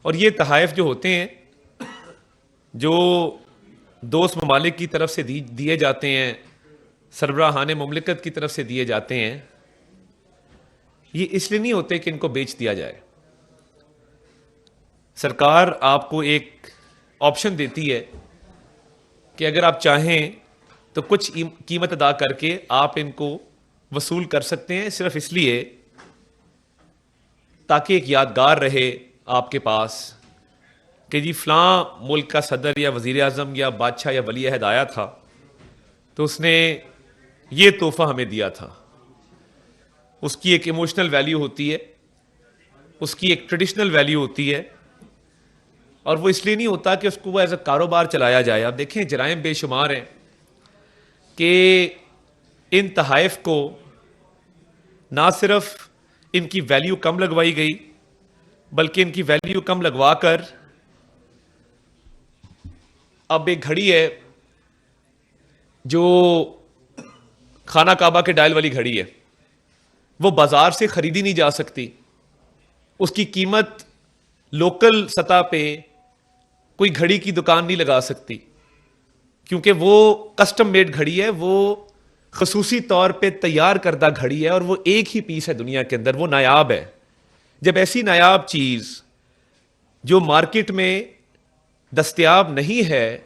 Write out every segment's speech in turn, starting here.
اور یہ تحائف جو ہوتے ہیں جو دوست ممالک کی طرف سے دیے جاتے ہیں، سربراہان مملکت کی طرف سے دیے جاتے ہیں، یہ اس لیے نہیں ہوتے کہ ان کو بیچ دیا جائے. سرکار آپ کو ایک آپشن دیتی ہے کہ اگر آپ چاہیں تو کچھ قیمت ادا کر کے آپ ان کو وصول کر سکتے ہیں، صرف اس لیے تاکہ ایک یادگار رہے آپ کے پاس کہ جی فلاں ملک کا صدر یا وزیر اعظم یا بادشاہ یا ولی عہد آیا تھا تو اس نے یہ تحفہ ہمیں دیا تھا. اس کی ایک ایموشنل ویلیو ہوتی ہے، اس کی ایک ٹریڈیشنل ویلیو ہوتی ہے، اور وہ اس لیے نہیں ہوتا کہ اس کو وہ ایز اے کاروبار چلایا جائے. آپ دیکھیں جرائم بے شمار ہیں کہ ان تحائف کو نہ صرف ان کی ویلیو کم لگوائی گئی بلکہ ان کی ویلیو کم لگوا کر اب ایک گھڑی ہے جو خانہ کعبہ کے ڈائل والی گھڑی ہے، وہ بازار سے خریدی نہیں جا سکتی. اس کی قیمت لوکل سطح پہ کوئی گھڑی کی دکان نہیں لگا سکتی کیونکہ وہ کسٹم میڈ گھڑی ہے، وہ خصوصی طور پہ تیار کردہ گھڑی ہے اور وہ ایک ہی پیس ہے دنیا کے اندر، وہ نایاب ہے. جب ایسی نایاب چیز جو مارکیٹ میں دستیاب نہیں ہے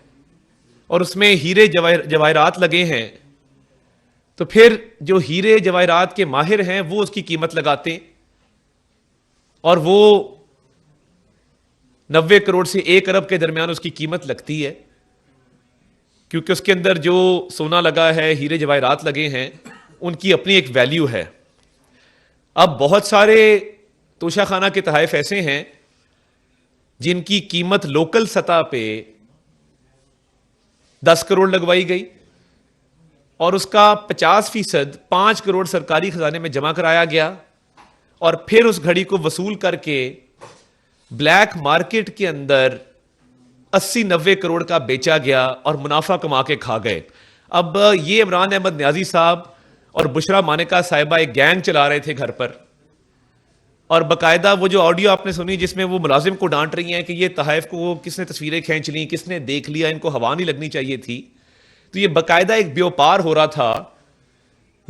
اور اس میں ہیرے جواہرات لگے ہیں تو پھر جو ہیرے جواہرات کے ماہر ہیں وہ اس کی قیمت لگاتے ہیں اور وہ 90 کروڑ سے 1 ارب کے درمیان اس کی قیمت لگتی ہے کیونکہ اس کے اندر جو سونا لگا ہے، ہیرے جواہرات لگے ہیں، ان کی اپنی ایک ویلیو ہے. اب بہت سارے توشہ خانہ کے تحائف ایسے ہیں جن کی قیمت لوکل سطح پہ 10 کروڑ لگوائی گئی اور اس کا 50% 5 کروڑ سرکاری خزانے میں جمع کرایا گیا اور پھر اس گھڑی کو وصول کر کے بلیک مارکیٹ کے اندر 80-90 کروڑ کا بیچا گیا اور منافع کما کے کھا گئے. اب یہ عمران احمد نیازی صاحب اور بشرا مانکا صاحبہ ایک گینگ چلا رہے تھے گھر پر، اور باقاعدہ وہ جو آڈیو آپ نے سنی جس میں وہ ملازم کو ڈانٹ رہی ہیں کہ یہ تحائف کو کس نے تصویریں کھینچ لیں، کس نے دیکھ لیا، ان کو ہوا نہیں لگنی چاہیے تھی، تو یہ باقاعدہ ایک بیوپار ہو رہا تھا.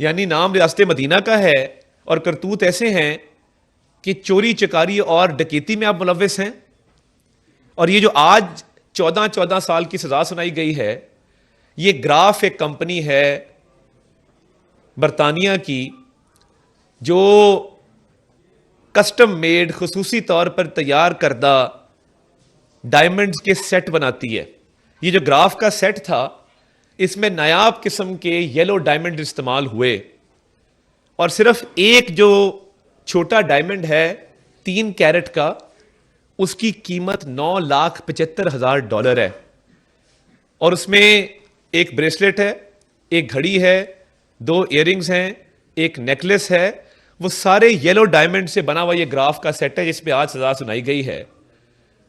یعنی نام ریاست مدینہ کا ہے اور کرتوت ایسے ہیں کہ چوری چکاری اور ڈکیتی میں آپ ملوث ہیں. اور یہ جو آج 14 سال کی سزا سنائی گئی ہے، یہ گراف ایک کمپنی ہے برطانیہ کی جو کسٹم میڈ خصوصی طور پر تیار کردہ ڈائمنڈز کے سیٹ بناتی ہے. یہ جو گراف کا سیٹ تھا اس میں نایاب قسم کے یلو ڈائمنڈ استعمال ہوئے اور صرف ایک جو چھوٹا ڈائمنڈ ہے 3 کیرٹ کا، اس کی قیمت $9,75,000 ہے اور اس میں ایک بریسلیٹ ہے، ایک گھڑی ہے، 2 ایئرنگز ہیں، ایک نیکلس ہے. وہ سارے یلو ڈائمنڈ سے بنا ہوا یہ گراف کا سیٹ ہے جس پہ آج سزا سنائی گئی ہے.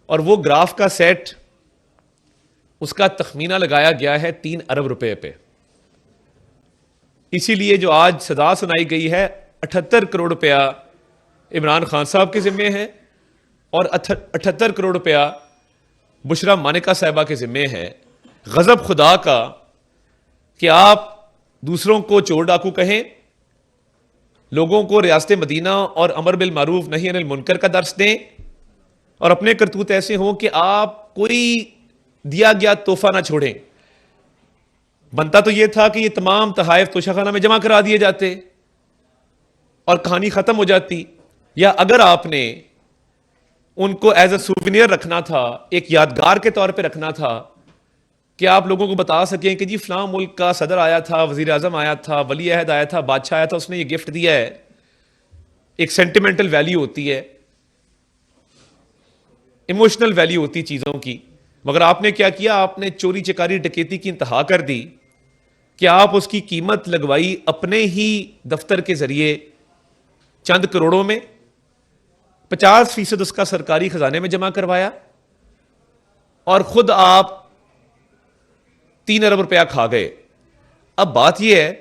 اور وہ گراف کا سیٹ اس کا تخمینہ لگایا گیا ہے 3 ارب روپے پہ. اسی لیے جو آج سزا سنائی گئی ہے 78 کروڑ روپیہ عمران خان صاحب کے ذمے ہے اور 78 کروڑ روپیہ بشرا مانکا صاحبہ کے ذمے ہے. غضب خدا کا کہ آپ دوسروں کو چور ڈاکو کہیں، لوگوں کو ریاست مدینہ اور امر بالمعروف نہی عن المنکر کا درس دیں، اور اپنے کرتوت ایسے ہوں کہ آپ کوئی دیا گیا تحفہ نہ چھوڑیں. بنتا تو یہ تھا کہ یہ تمام تحائف توشہ خانہ میں جمع کرا دیے جاتے اور کہانی ختم ہو جاتی، یا اگر آپ نے ان کو ایز اے سووینئر رکھنا تھا، ایک یادگار کے طور پہ رکھنا تھا کہ آپ لوگوں کو بتا سکیں کہ جی فلاں ملک کا صدر آیا تھا، وزیر اعظم آیا تھا، ولی عہد آیا تھا، بادشاہ آیا تھا، اس نے یہ گفٹ دیا ہے. ایک سینٹیمنٹل ویلیو ہوتی ہے، ایموشنل ویلیو ہوتی چیزوں کی. مگر آپ نے کیا کیا؟ آپ نے چوری چکاری ڈکیتی کی انتہا کر دی کہ آپ اس کی قیمت لگوائی اپنے ہی دفتر کے ذریعے چند کروڑوں میں، 50% اس کا سرکاری خزانے میں جمع کروایا اور خود آپ 3 ارب روپیہ کھا گئے. اب بات یہ ہے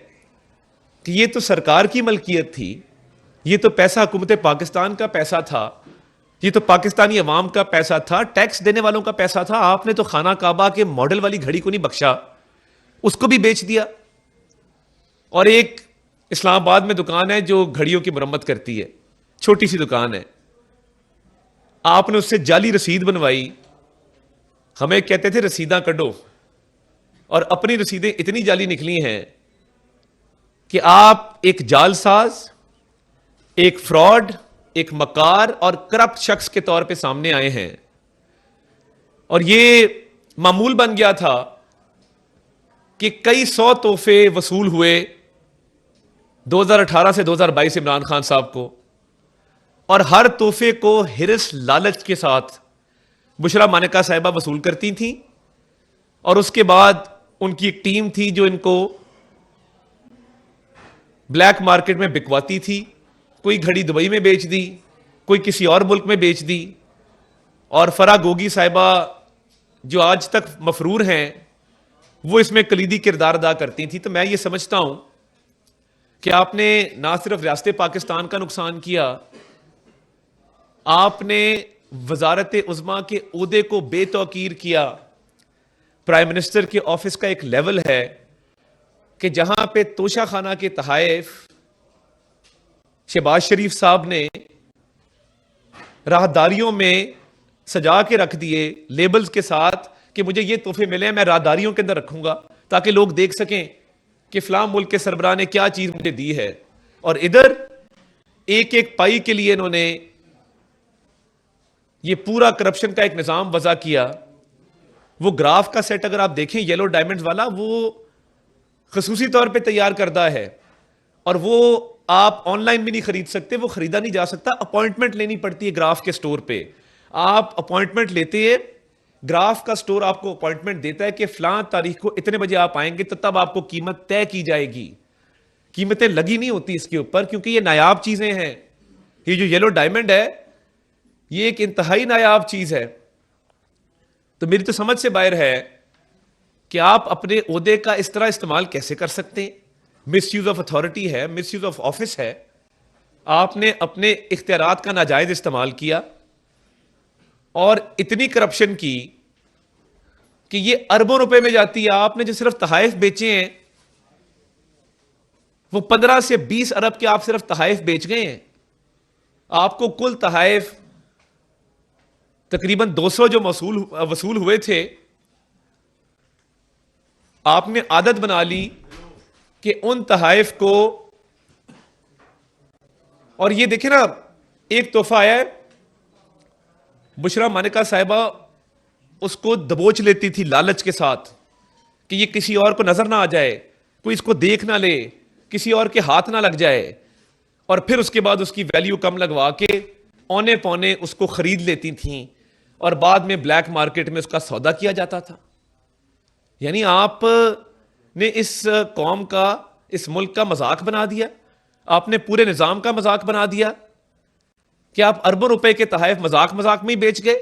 کہ یہ تو سرکار کی ملکیت تھی، یہ تو پیسہ حکومت پاکستان کا پیسہ تھا، یہ تو پاکستانی عوام کا پیسہ تھا, ٹیکس دینے والوں کا پیسہ تھا. آپ نے تو خانہ کعبہ کے ماڈل والی گھڑی کو نہیں بخشا, اس کو بھی بیچ دیا. اور ایک اسلام آباد میں دکان ہے جو گھڑیوں کی مرمت کرتی ہے, چھوٹی سی دکان ہے, آپ نے اس سے جعلی رسید بنوائی. ہمیں کہتے تھے رسیداں کڈو, اور اپنی رسیدیں اتنی جعلی نکلی ہیں کہ آپ ایک جال ساز, ایک فراڈ, ایک مکار اور کرپٹ شخص کے طور پہ سامنے آئے ہیں. اور یہ معمول بن گیا تھا کہ کئی سو تحفے وصول ہوئے 2018 سے 2022 عمران خان صاحب کو, اور ہر تحفے کو ہرس لالچ کے ساتھ بشرا مانکا صاحبہ وصول کرتی تھیں. اور اس کے بعد ان کی ایک ٹیم تھی جو ان کو بلیک مارکیٹ میں بکواتی تھی. کوئی گھڑی دبئی میں بیچ دی, کوئی کسی اور ملک میں بیچ دی. اور فرا گوگی صاحبہ جو آج تک مفرور ہیں, وہ اس میں کلیدی کردار ادا کرتی تھیں. تو میں یہ سمجھتا ہوں کہ آپ نے نہ صرف ریاست پاکستان کا نقصان کیا, آپ نے وزارت عظمیٰ کے عہدے کو بے توقیر کیا. پرائم منسٹر کے آفس کا ایک لیول ہے کہ جہاں پہ توشہ خانہ کے تحائف شہباز شریف صاحب نے راہداریوں میں سجا کے رکھ دیے لیبلز کے ساتھ کہ مجھے یہ تحفے ملے ہیں, میں راہداریوں کے اندر رکھوں گا تاکہ لوگ دیکھ سکیں کہ فلاں ملک کے سربراہ نے کیا چیز مجھے دی ہے. اور ادھر ایک ایک پائی کے لیے انہوں نے یہ پورا کرپشن کا ایک نظام وضع کیا. وہ گراف کا سیٹ اگر آپ دیکھیں یلو ڈائمنڈز والا, وہ خصوصی طور پہ تیار کردہ ہے, اور وہ آپ آن لائن بھی نہیں خرید سکتے, وہ خریدا نہیں جا سکتا. اپوائنٹمنٹ لینی پڑتی ہے گراف کے سٹور پہ. آپ اپوائنٹمنٹ لیتے ہیں, گراف کا سٹور آپ کو اپوائنٹمنٹ دیتا ہے کہ فلاں تاریخ کو اتنے بجے آپ آئیں گے تو تب آپ کو قیمت طے کی جائے گی. قیمتیں لگی نہیں ہوتی اس کے اوپر, کیونکہ یہ نایاب چیزیں ہیں. یہ جو یلو ڈائمنڈ ہے یہ ایک انتہائی نایاب چیز ہے. تو میری تو سمجھ سے باہر ہے کہ آپ اپنے عہدے کا اس طرح استعمال کیسے کر سکتے ہیں. مس یوز آف اتھارٹی ہے, مس یوز آف آفس ہے. آپ نے اپنے اختیارات کا ناجائز استعمال کیا اور اتنی کرپشن کی کہ یہ اربوں روپے میں جاتی ہے. آپ نے جو صرف تحائف بیچے ہیں وہ 15 سے 20 ارب کے آپ صرف تحائف بیچ گئے ہیں. آپ کو کل تحائف تقریباً 200 جو وصول ہوئے تھے, آپ نے عادت بنا لی کہ ان تحائف کو, اور یہ دیکھیں نا ایک تحفہ آیا ہے, بشرا مانکا صاحبہ اس کو دبوچ لیتی تھی لالچ کے ساتھ کہ یہ کسی اور کو نظر نہ آ جائے, کوئی اس کو دیکھ نہ لے, کسی اور کے ہاتھ نہ لگ جائے, اور پھر اس کے بعد اس کی ویلیو کم لگوا کے اونے پونے اس کو خرید لیتی تھیں, اور بعد میں بلیک مارکیٹ میں اس کا سودا کیا جاتا تھا. یعنی آپ نے اس قوم کا, اس ملک کا مذاق بنا دیا. آپ نے پورے نظام کا مذاق بنا دیا کہ آپ اربوں روپے کے تحائف مذاق میں ہی بیچ گئے.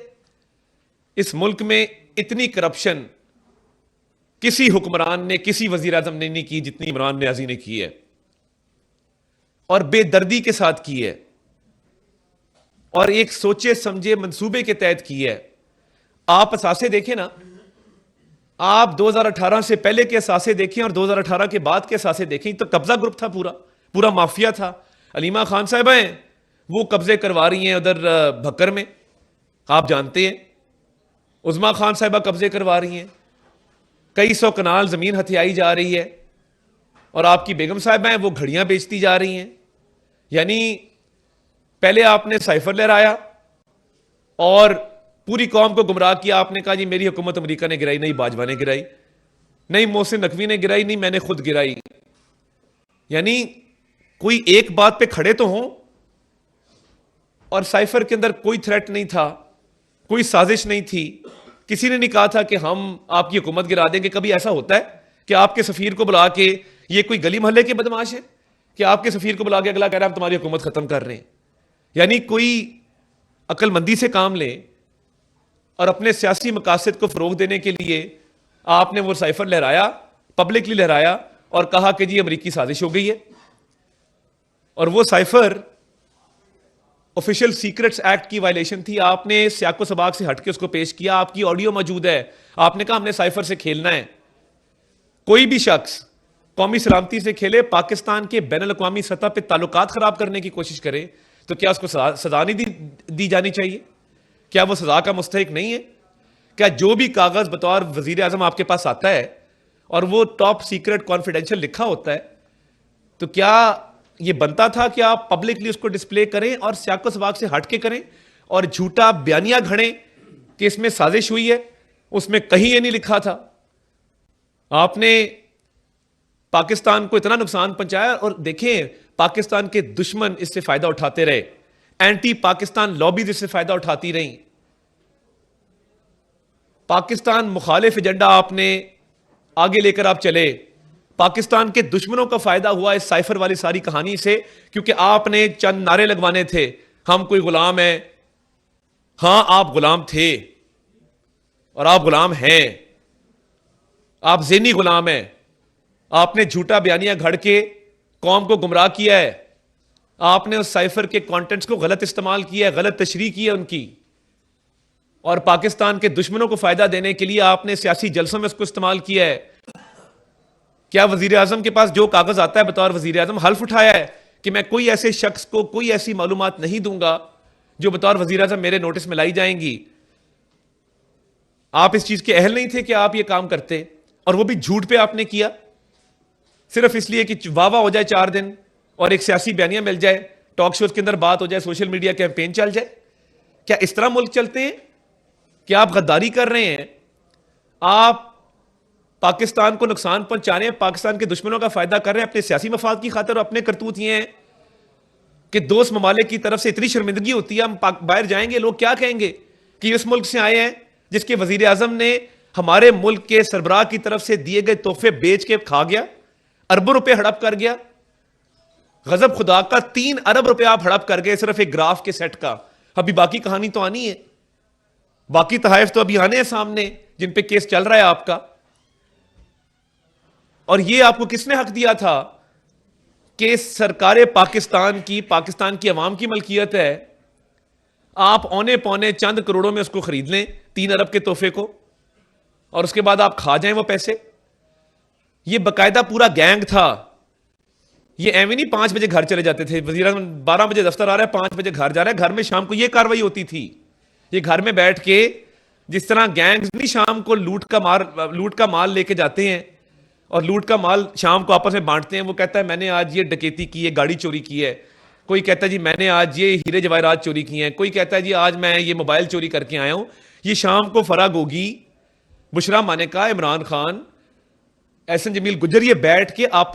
اس ملک میں اتنی کرپشن کسی حکمران نے, کسی وزیر اعظم نے نہیں کی جتنی عمران نیازی نے کی ہے, اور بے دردی کے ساتھ کی ہے, اور ایک سوچے سمجھے منصوبے کے تحت کی ہے. آپ اثاثے دیکھیں نا, آپ 2018 سے پہلے کے اثاثے دیکھیں اور 2018 کے بعد کے اثاثے دیکھیں تو قبضہ گروپ تھا, پورا مافیا تھا. علیمہ خان صاحبہ ہیں وہ قبضے کروا رہی ہیں ادھر بھکر میں, آپ جانتے ہیں. عظمیٰ خان صاحبہ قبضے کروا رہی ہیں, کئی سو کنال زمین ہتھیائی جا رہی ہے, اور آپ کی بیگم صاحبہ ہیں وہ گھڑیاں بیچتی جا رہی ہیں. یعنی پہلے آپ نے سائفر لہرایا اور پوری قوم کو گمراہ کیا. آپ نے کہا جی میری حکومت امریکہ نے گرائی, نہیں باجوہ نے گرائی, نہیں محسن نقوی نے گرائی, نہیں میں نے خود گرائی. یعنی کوئی ایک بات پہ کھڑے تو ہوں, اور سائفر کے اندر کوئی تھریٹ نہیں تھا, کوئی سازش نہیں تھی, کسی نے نہیں کہا تھا کہ ہم آپ کی حکومت گرا دیں گے. کبھی ایسا ہوتا ہے کہ آپ کے سفیر کو بلا کے, یہ کوئی گلی محلے کے بدماش ہے کہ آپ کے سفیر کو بلا کے اگلا کہہ رہا ہے ہم تمہاری حکومت ختم کر رہے ہیں. یعنی کوئی عقل مندی سے کام لے, اور اپنے سیاسی مقاصد کو فروغ دینے کے لیے آپ نے وہ سائفر لہرایا, پبلکلی لہرایا, اور کہا کہ جی امریکی سازش ہو گئی ہے. اور وہ سائفر آفیشیل سیکرٹس ایکٹ کی وائلیشن تھی, آپ نے سیاق و سباق سے ہٹ کے اس کو پیش کیا, آپ کی آڈیو موجود ہے, آپ نے کہا ہم نے سائفر سے کھیلنا ہے. کوئی بھی شخص قومی سلامتی سے کھیلے, پاکستان کے بین الاقوامی سطح پہ تعلقات خراب کرنے کی کوشش کرے, تو کیا اس کو سزا نہیں دی جانی چاہیے؟ کیا وہ سزا کا مستحق نہیں ہے؟ کیا جو بھی کاغذ بطور وزیر اعظم آپ کے پاس آتا ہے اور وہ ٹاپ سیکرٹ کانفیڈینشیل لکھا ہوتا ہے, تو کیا یہ بنتا تھا کہ آپ پبلکلی اس کو ڈسپلے کریں اور سیاق و سباق سے ہٹ کے کریں اور جھوٹا بیانیہ گھڑیں کہ اس میں سازش ہوئی ہے؟ اس میں کہیں یہ نہیں لکھا تھا. آپ نے پاکستان کو اتنا نقصان پہنچایا, اور دیکھیں پاکستان کے دشمن اس سے فائدہ اٹھاتے رہے, اینٹی پاکستان لابیز اس سے فائدہ اٹھاتی رہیں. پاکستان مخالف ایجنڈا آپ نے آگے لے کر آپ چلے, پاکستان کے دشمنوں کا فائدہ ہوا اس سائفر والی ساری کہانی سے, کیونکہ آپ نے چند نعرے لگوانے تھے, ہم کوئی غلام ہیں. ہاں آپ غلام تھے اور آپ غلام ہیں, آپ ذہنی غلام ہیں. آپ نے جھوٹا بیانیہ گھڑ کے قوم کو گمراہ کیا ہے, آپ نے اس سائفر کے کانٹینٹس کو غلط استعمال کیا ہے, غلط تشریح کی ہے ان کی, اور پاکستان کے دشمنوں کو فائدہ دینے کے لیے آپ نے سیاسی جلسوں میں اس کو استعمال کیا ہے. کیا وزیر اعظم کے پاس جو کاغذ آتا ہے بطور وزیر اعظم حلف اٹھایا ہے کہ میں کوئی ایسے شخص کو کوئی ایسی معلومات نہیں دوں گا جو بطور وزیر اعظم میرے نوٹس میں لائی جائیں گی؟ آپ اس چیز کے اہل نہیں تھے کہ آپ یہ کام کرتے, اور وہ بھی جھوٹ پہ آپ نے کیا, صرف اس لیے کہ واہ واہ ہو جائے 4 دن اور ایک سیاسی بیانیہ مل جائے, ٹاک شوز کے اندر بات ہو جائے, سوشل میڈیا کیمپین چل جائے. کیا اس طرح ملک چلتے ہیں؟ کیا آپ غداری کر رہے ہیں؟ آپ پاکستان کو نقصان پہنچانے, پاکستان کے دشمنوں کا فائدہ کر رہے ہیں اپنے سیاسی مفاد کی خاطر. اور اپنے کرتوت یہ ہیں کہ دوست ممالک کی طرف سے اتنی شرمندگی ہوتی ہے, ہم باہر جائیں گے لوگ کیا کہیں گے کہ اس ملک سے آئے ہیں جس کے وزیر اعظم نے ہمارے ملک کے سربراہ کی طرف سے دیے گئے تحفے بیچ کے کھا گیا, اربوں روپے ہڑپ کر گیا. غضب خدا کا 3 ارب روپے آپ ہڑپ کر گئے صرف ایک گراف کے سیٹ کا. ابھی باقی کہانی تو آنی ہے, باقی تحائف تو ابھی آنے ہیں سامنے جن پہ کیس چل رہا ہے آپ کا. اور یہ آپ کو کس نے حق دیا تھا کہ سرکار پاکستان کی عوام کی ملکیت ہے, آپ اونے پونے چند کروڑوں میں اس کو خرید لیں 3 ارب کے تحفے کو, اور اس کے بعد آپ کھا جائیں وہ پیسے؟ یہ باقاعدہ پورا گینگ تھا. یہ ایویں نہیں 5 بجے گھر چلے جاتے تھے, وزیر اعظم 12 بجے دفتر آ رہا ہے 5 بجے گھر جا رہا ہے, گھر میں شام کو یہ کاروائی ہوتی تھی. یہ گھر میں بیٹھ کے جس طرح گینگز نہیں شام کو لوٹ کا مال لے کے جاتے ہیں اور لوٹ کا مال شام کو آپس میں بانٹتے ہیں. وہ کہتا ہے میں نے آج یہ ڈکیتی کی ہے, گاڑی چوری کی ہے, کوئی کہتا ہے جی میں نے آج یہ ہیرے جواہرات چوری کی ہیں, کوئی کہتا ہے جی آج میں یہ موبائل چوری کر کے آیا ہوں. یہ شام کو فرا گوگی, بشرا مانیکا, عمران خان, احسن جمیل گجر, یہ بیٹھ کے آپس